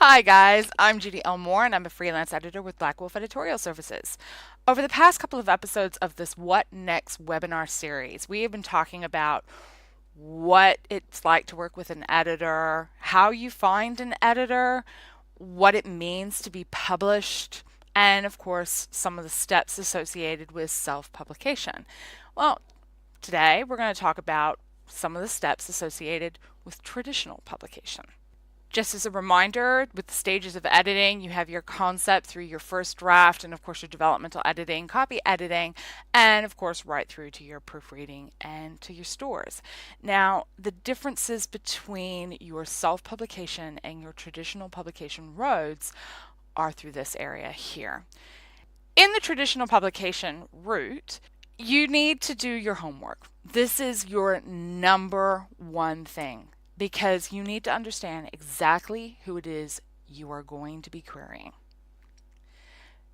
Hi guys, I'm Judy Elmore and I'm a freelance editor with Black Wolf Editorial Services. Over the past couple of episodes of this What Next webinar series, we have been talking about what it's like to work with an editor, how you find an editor, what it means to be published, and of course, some of the steps associated with self-publication. Well, today we're going to talk about some of the steps associated with traditional publication. Just as a reminder, with the stages of editing, you have your concept through your first draft, and of course your developmental editing, copy editing, and of course right through to your proofreading and to your stores. Now, the differences between your self-publication and your traditional publication roads are through this area here. In the traditional publication route, you need to do your homework. This is your number one thing, because you need to understand exactly who it is you are going to be querying.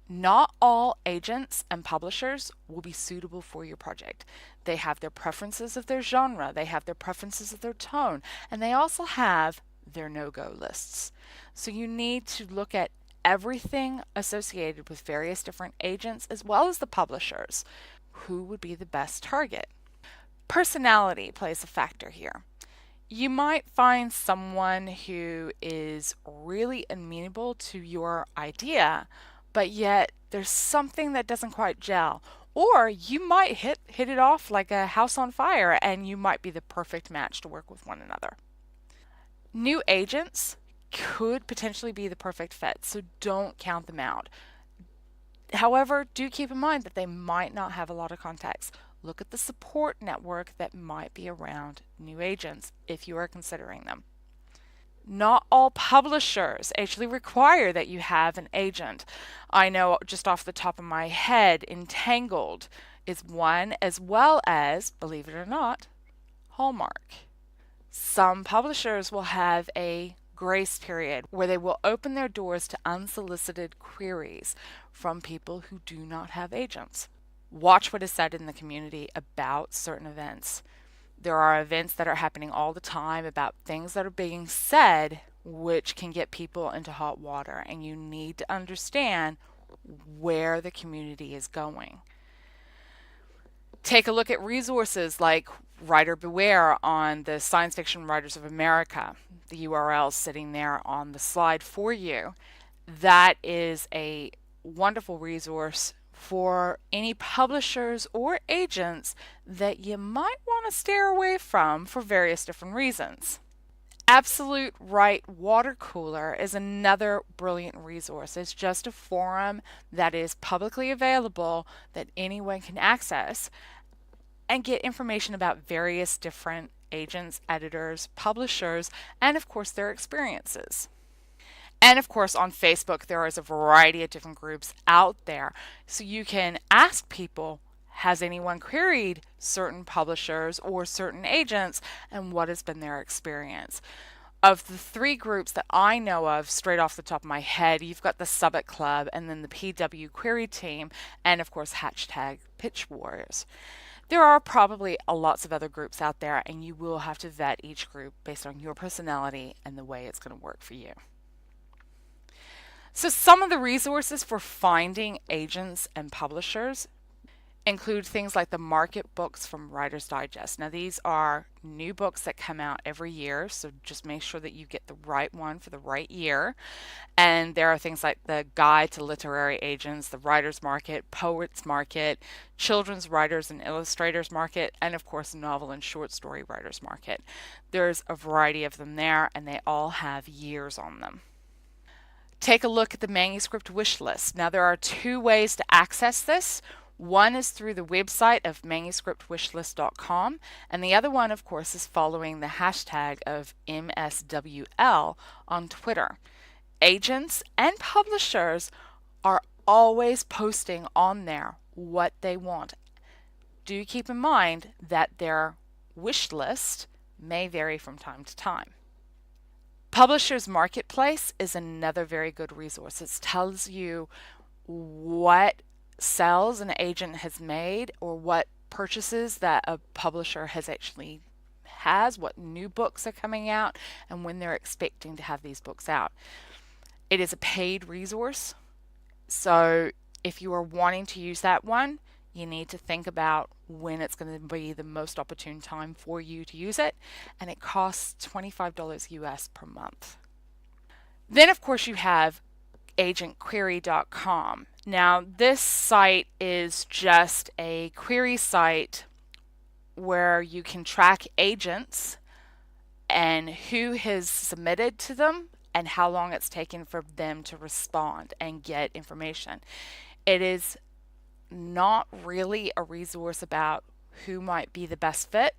Not all agents and publishers will be suitable for your project. They have their preferences of their genre, they have their preferences of their tone, and they also have their no-go lists. So you need to look at everything associated with various different agents as well as the publishers. Who would be the best target? Personality plays a factor here. You might find someone who is really amenable to your idea, but yet there's something that doesn't quite gel. Or you might hit it off like a house on fire and you might be the perfect match to work with one another. New agents could potentially be the perfect fit, so don't count them out. However, do keep in mind that they might not have a lot of contacts. Look at the support network that might be around new agents if you are considering them. Not all publishers actually require that you have an agent. I know just off the top of my head, Entangled is one, as well as, believe it or not, Hallmark. Some publishers will have a grace period where they will open their doors to unsolicited queries from people who do not have agents. Watch what is said in the community about certain events. There are events that are happening all the time about things that are being said which can get people into hot water, and you need to understand where the community is going. Take a look at resources like Writer Beware on the Science Fiction Writers of America. The URL is sitting there on the slide for you. That is a wonderful resource for any publishers or agents that you might want to steer away from for various different reasons. Absolute Right Water Cooler is another brilliant resource. It's just a forum that is publicly available that anyone can access and get information about various different agents, editors, publishers, and of course their experiences. And of course, on Facebook, there is a variety of different groups out there. So you can ask people, has anyone queried certain publishers or certain agents, and what has been their experience? Of the three groups that I know of, straight off the top of my head, you've got the Summit Club, and then the PW Query Team, and of course, hashtag Pitch Wars. There are probably lots of other groups out there, and you will have to vet each group based on your personality and the way it's going to work for you. So some of the resources for finding agents and publishers include things like the market books from Writer's Digest. Now these are new books that come out every year, so just make sure that you get the right one for the right year. And there are things like the Guide to Literary Agents, the Writer's Market, Poets Market, Children's Writers and Illustrators Market, and of course Novel and Short Story Writers Market. There's a variety of them there, and they all have years on them. Take a look at the manuscript wish list. Now there are two ways to access this. One is through the website of manuscriptwishlist.com, and the other one, of course, is following the hashtag of MSWL on Twitter. Agents and publishers are always posting on there what they want. Do keep in mind that their wish list may vary from time to time. Publishers Marketplace is another very good resource. It tells you what sales an agent has made or what purchases that a publisher has, what new books are coming out, and when they're expecting to have these books out. It is a paid resource. So if you are wanting to use that one, you need to think about when it's going to be the most opportune time for you to use it. And it costs $25 US per month. Then, of course, you have agentquery.com. Now, this site is just a query site where you can track agents and who has submitted to them and how long it's taken for them to respond and get information. It is not really a resource about who might be the best fit,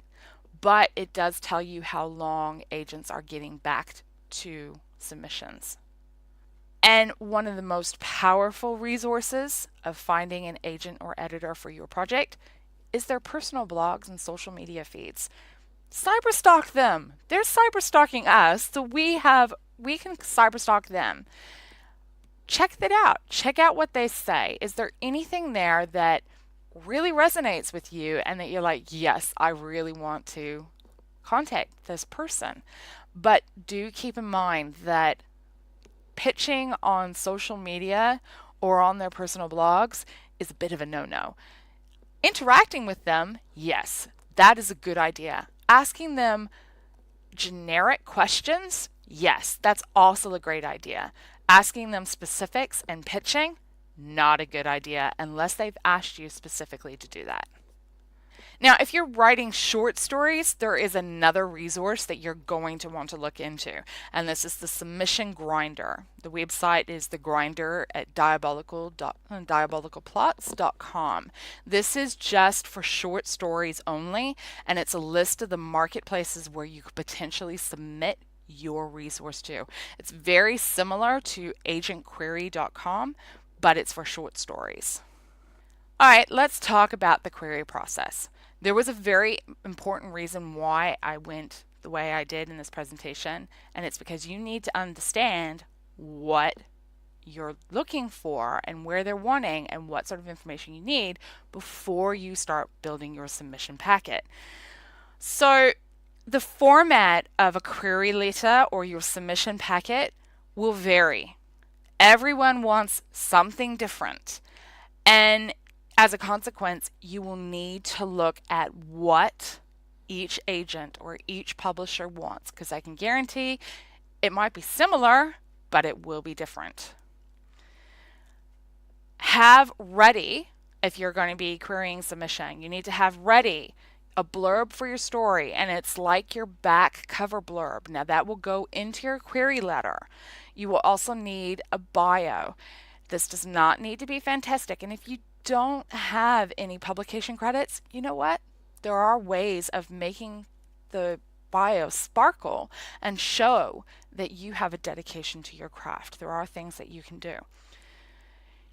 but it does tell you how long agents are getting back to submissions. And one of the most powerful resources of finding an agent or editor for your project is their personal blogs and social media feeds. Cyberstalk them. They're cyberstalking us, so we can cyberstalk them. Check that out. Check out what they say. Is there anything there that really resonates with you and that you're like, yes, I really want to contact this person? But do keep in mind that pitching on social media or on their personal blogs is a bit of a no-no. Interacting with them, yes, that is a good idea. Asking them generic questions, yes, that's also a great idea. Asking them specifics and pitching, not a good idea unless they've asked you specifically to do that. Now, if you're writing short stories, there is another resource that you're going to want to look into, and this is the Submission Grinder. The website is the Grinder at diabolicalplots.com. This is just for short stories only, and it's a list of the marketplaces where you could potentially submit your resource to. It's very similar to agentquery.com, but it's for short stories. All right, let's talk about the query process. There was a very important reason why I went the way I did in this presentation, and it's because you need to understand what you're looking for and where they're wanting and what sort of information you need before you start building your submission packet. So the format of a query letter or your submission packet will vary. Everyone wants something different, and as a consequence, you will need to look at what each agent or each publisher wants, because I can guarantee it might be similar, but it will be different. Have ready, if you're going to be querying submission, you need to have ready a blurb for your story, and it's like your back cover blurb. Now that will go into your query letter. You will also need a bio. This does not need to be fantastic, and if you don't have any publication credits, you know what? There are ways of making the bio sparkle and show that you have a dedication to your craft. There are things that you can do.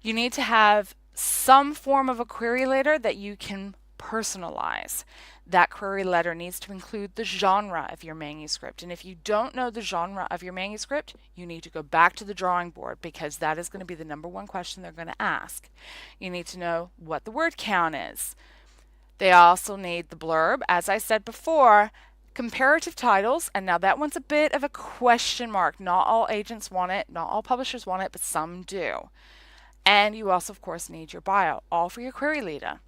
You need to have some form of a query letter that you can personalize. That query letter needs to include the genre of your manuscript. And if you don't know the genre of your manuscript, you need to go back to the drawing board, because that is going to be the number one question they're going to ask. You need to know what the word count is. They also need the blurb. As I said before, comparative titles, and now that one's a bit of a question mark. Not all agents want it, not all publishers want it, but some do. And you also, of course, need your bio, all for your query letter.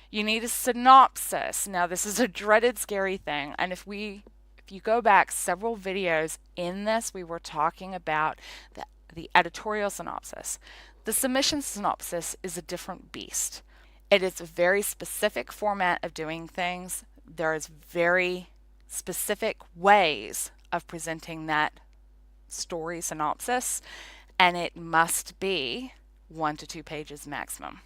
You need a synopsis. Now, this is a dreaded, scary thing, and if you go back several videos in this, we were talking about the editorial synopsis. The submission synopsis is a different beast. It is a very specific format of doing things. There is very specific ways of presenting that story synopsis, and it must be 1 to 2 pages maximum.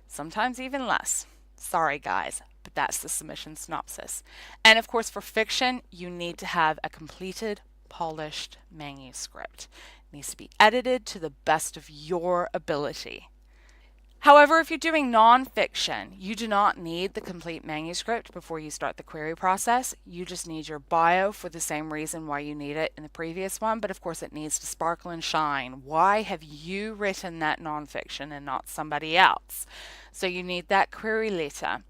Sometimes even less. Sorry guys, but that's the submission synopsis. And of course, for fiction, you need to have a completed, polished manuscript. It needs to be edited to the best of your ability. However, if you're doing nonfiction, you do not need the complete manuscript before you start the query process. You just need your bio for the same reason why you need it in the previous one, but of course it needs to sparkle and shine. Why have you written that nonfiction and not somebody else? So you need that query letter.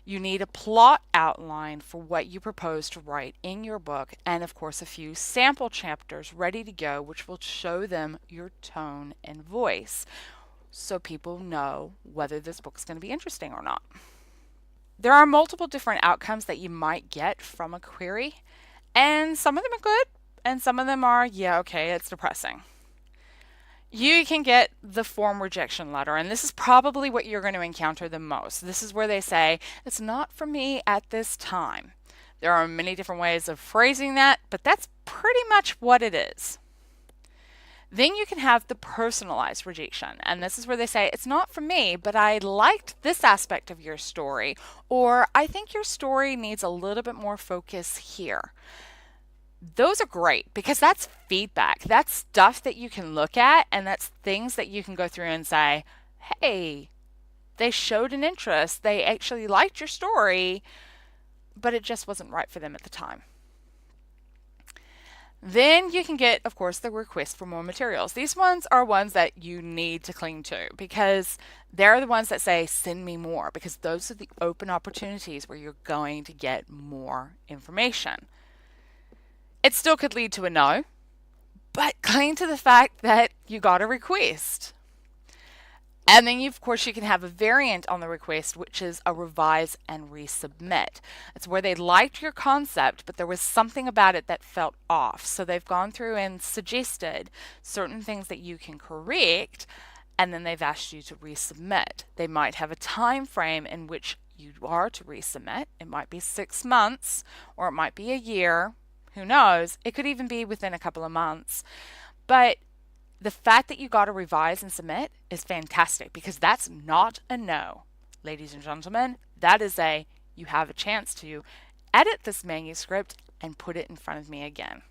You need a plot outline for what you propose to write in your book, and of course, a few sample chapters ready to go, which will show them your tone and voice so people know whether this book is going to be interesting or not. There are multiple different outcomes that you might get from a query, and some of them are good, and some of them are, yeah, okay, it's depressing. You can get the form rejection letter, and this is probably what you're going to encounter the most. This is where they say, it's not for me at this time. There are many different ways of phrasing that, but that's pretty much what it is. Then you can have the personalized rejection, and this is where they say, it's not for me, but I liked this aspect of your story, or I think your story needs a little bit more focus here. Those are great because that's feedback. That's stuff that you can look at, and that's things that you can go through and say, hey, they showed an interest. They actually liked your story, but it just wasn't right for them at the time. Then you can get, of course, the request for more materials. These ones are ones that you need to cling to because they're the ones that say, send me more, because those are the open opportunities where you're going to get more information. It still could lead to a no, but cling to the fact that you got a request. And then, of course, you can have a variant on the request, which is a revise and resubmit. It's where they liked your concept, but there was something about it that felt off. So they've gone through and suggested certain things that you can correct, and then they've asked you to resubmit. They might have a time frame in which you are to resubmit. It might be 6 months, or it might be a year. Who knows? It could even be within a couple of months. But the fact that you got to revise and submit is fantastic because that's not a no. Ladies and gentlemen, that is a, you have a chance to edit this manuscript and put it in front of me again.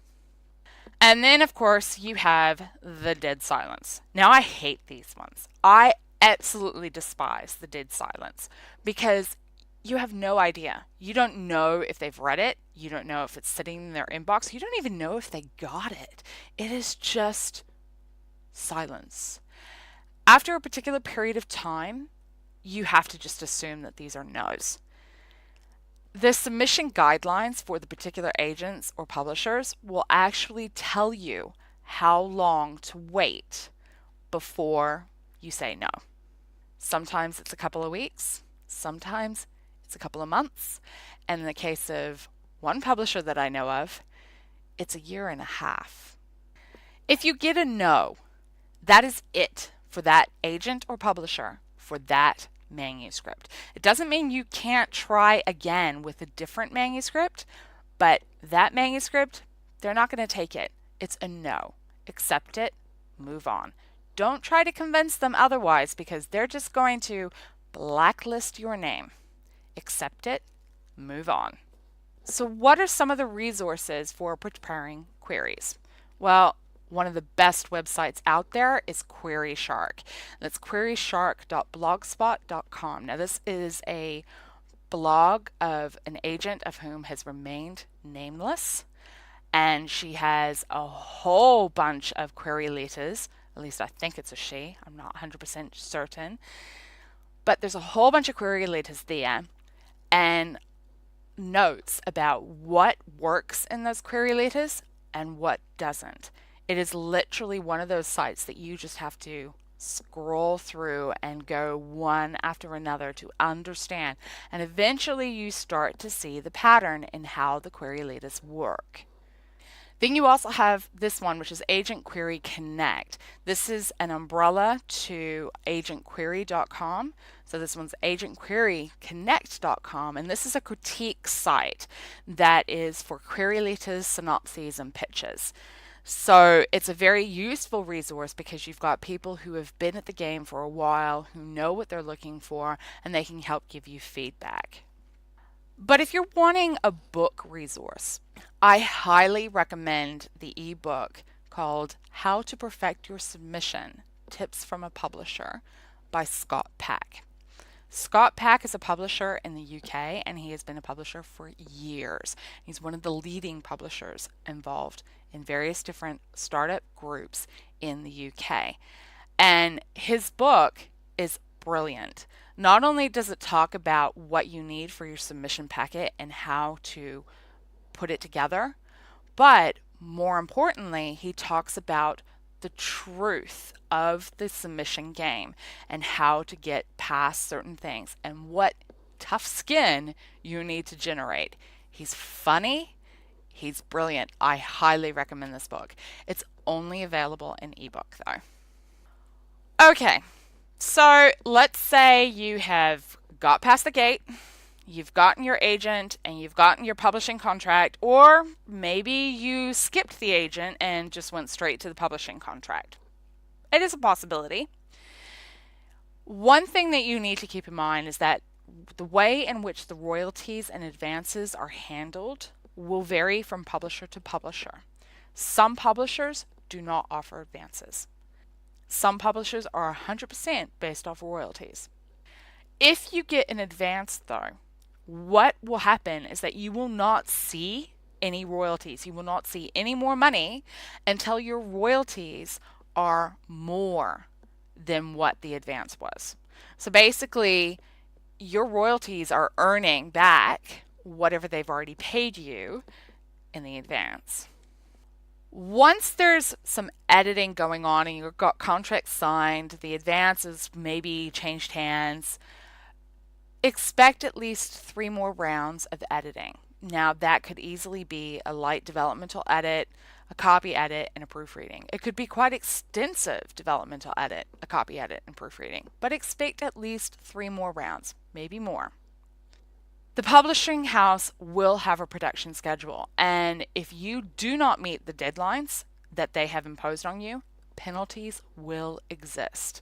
And then, of course, you have the dead silence. Now, I hate these ones. I absolutely despise the dead silence because you have no idea. You don't know if they've read it. You don't know if it's sitting in their inbox. You don't even know if they got it. It is just silence. After a particular period of time, you have to just assume that these are no's. The submission guidelines for the particular agents or publishers will actually tell you how long to wait before you say no. Sometimes it's a couple of weeks, sometimes it's a couple of months, and in the case of one publisher that I know of, it's a year and a half. If you get a no, that is it for that agent or publisher for that manuscript. It doesn't mean you can't try again with a different manuscript, but that manuscript, they're not going to take it. It's a no. Accept it, move on. Don't try to convince them otherwise because they're just going to blacklist your name. Accept it, move on. So what are some of the resources for preparing queries? Well, one of the best websites out there is Query Shark. That's queryshark.blogspot.com. Now, this is a blog of an agent of whom has remained nameless, and she has a whole bunch of query letters. At least I think it's a she. I'm not 100% certain. But there's a whole bunch of query letters there and notes about what works in those query letters and what doesn't. It is literally one of those sites that you just have to scroll through and go one after another to understand. And eventually you start to see the pattern in how the query letters work. Then you also have this one, which is Agent Query Connect. This is an umbrella to agentquery.com. So this one's agentqueryconnect.com, and this is a critique site that is for query letters, synopses, and pitches. So it's a very useful resource because you've got people who have been at the game for a while, who know what they're looking for, and they can help give you feedback. But if you're wanting a book resource, I highly recommend the ebook called How to Perfect Your Submission, Tips from a Publisher by Scott Pack. Scott Pack is a publisher in the UK, and he has been a publisher for years. He's one of the leading publishers involved in various different startup groups in the UK. And his book is brilliant. Not only does it talk about what you need for your submission packet and how to put it together, but more importantly, he talks about the truth of the submission game and how to get past certain things and what tough skin you need to generate. He's funny. He's brilliant. I highly recommend this book. It's only available in ebook though. Okay, so let's say you have got past the gate, you've gotten your agent, and you've gotten your publishing contract, or maybe you skipped the agent and just went straight to the publishing contract. It is a possibility. One thing that you need to keep in mind is that the way in which the royalties and advances are handled will vary from publisher to publisher. Some publishers do not offer advances. Some publishers are 100% based off royalties. If you get an advance, though, what will happen is that you will not see any royalties. You will not see any more money until your royalties are more than what the advance was. So basically, your royalties are earning back whatever they've already paid you in the advance. Once there's some editing going on and you've got contracts signed, the advances maybe changed hands, expect at least 3 more rounds of editing. Now, that could easily be a light developmental edit, a copy edit, and a proofreading. It could be quite extensive developmental edit, a copy edit, and proofreading, but expect at least 3 more rounds, maybe more. The publishing house will have a production schedule, and if you do not meet the deadlines that they have imposed on you, penalties will exist.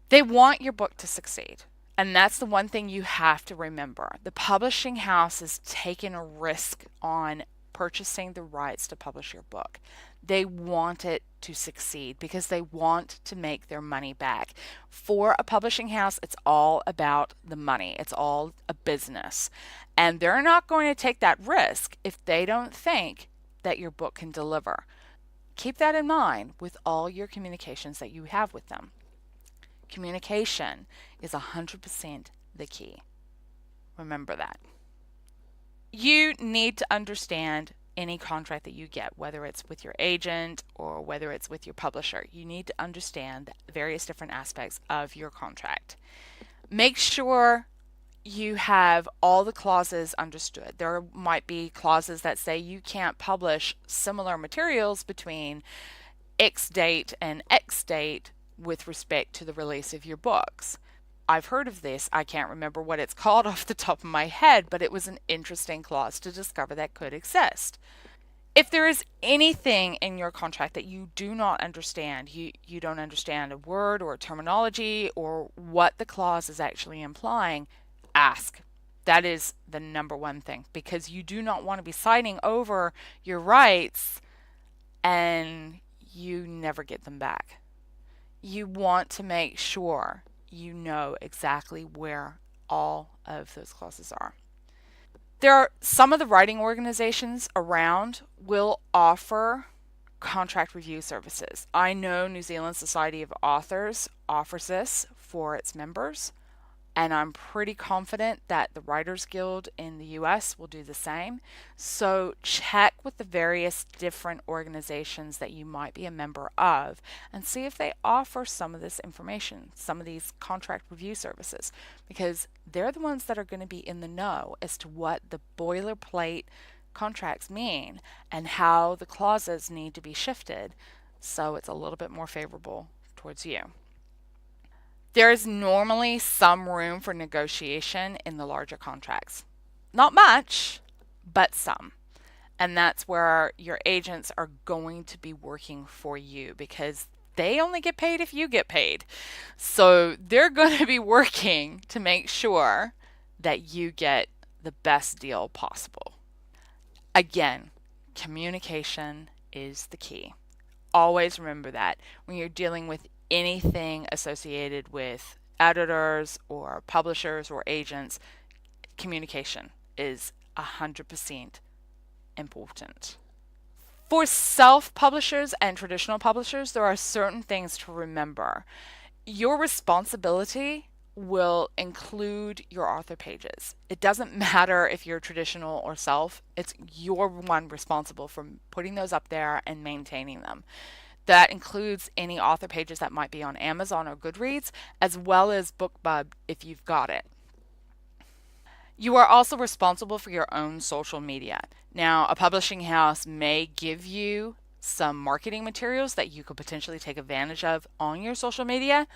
They want your book to succeed. And that's the one thing you have to remember. The publishing house is taking a risk on purchasing the rights to publish your book. They want it to succeed because they want to make their money back. For a publishing house, it's all about the money. It's all a business. And they're not going to take that risk if they don't think that your book can deliver. Keep that in mind with all your communications that you have with them. Communication is 100% the key. Remember that. You need to understand any contract that you get, whether it's with your agent or whether it's with your publisher. You need to understand the various different aspects of your contract. Make sure you have all the clauses understood. There might be clauses that say you can't publish similar materials between X date and X date with respect to the release of your books. I've heard of this. I can't remember what it's called off the top of my head, but it was an interesting clause to discover that could exist. If there is anything in your contract that you do not understand, you don't understand a word or a terminology or what the clause is actually implying, ask. That is the number one thing, because you do not want to be signing over your rights and you never get them back. You want to make sure you know exactly where all of those clauses are. There are some of the writing organizations around will offer contract review services. I know New Zealand Society of Authors offers this for its members, and I'm pretty confident that the Writers Guild in the US will do the same. So check with the various different organizations that you might be a member of and see if they offer some of this information, some of these contract review services, because they're the ones that are going to be in the know as to what the boilerplate contracts mean and how the clauses need to be shifted so it's a little bit more favorable towards you. There is normally some room for negotiation in the larger contracts. Not much, but some. And that's where your agents are going to be working for you because they only get paid if you get paid. So they're going to be working to make sure that you get the best deal possible. Again, communication is the key. Always remember that when you're dealing with anything associated with editors or publishers or agents, communication is 100% important. For self-publishers and traditional publishers, there are certain things to remember. Your responsibility will include your author pages. It doesn't matter if you're traditional or self, it's your one responsible for putting those up there and maintaining them. That includes any author pages that might be on Amazon or Goodreads, as well as BookBub if you've got it. You are also responsible for your own social media. Now, a publishing house may give you some marketing materials that you could potentially take advantage of on your social media,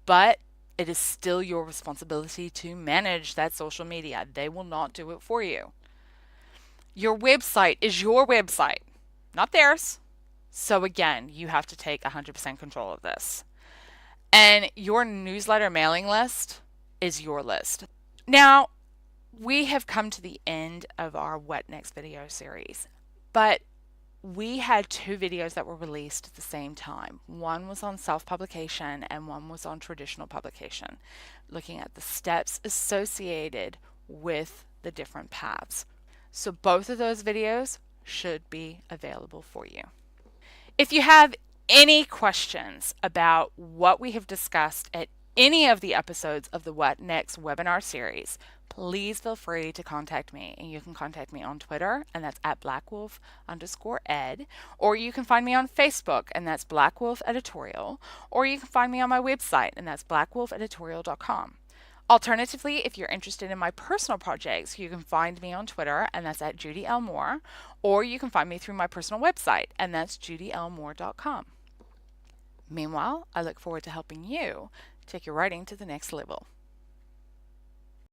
but it is still your responsibility to manage that social media. They will not do it for you. Your website is your website, not theirs. So, again, you have to take 100% control of this. And your newsletter mailing list is your list. Now, we have come to the end of our What Next video series, but we had two videos that were released at the same time. One was on self-publication and one was on traditional publication, looking at the steps associated with the different paths. So both of those videos should be available for you. If you have any questions about what we have discussed at any of the episodes of the What Next webinar series, please feel free to contact me. And you can contact me on Twitter, and that's at blackwolf_ed, or you can find me on Facebook, and that's Black Wolf Editorial, or you can find me on my website, and that's blackwolfeditorial.com. Alternatively, if you're interested in my personal projects, you can find me on Twitter, and that's at Judy L. Moore, or you can find me through my personal website, and that's judylmoore.com. Meanwhile, I look forward to helping you take your writing to the next level.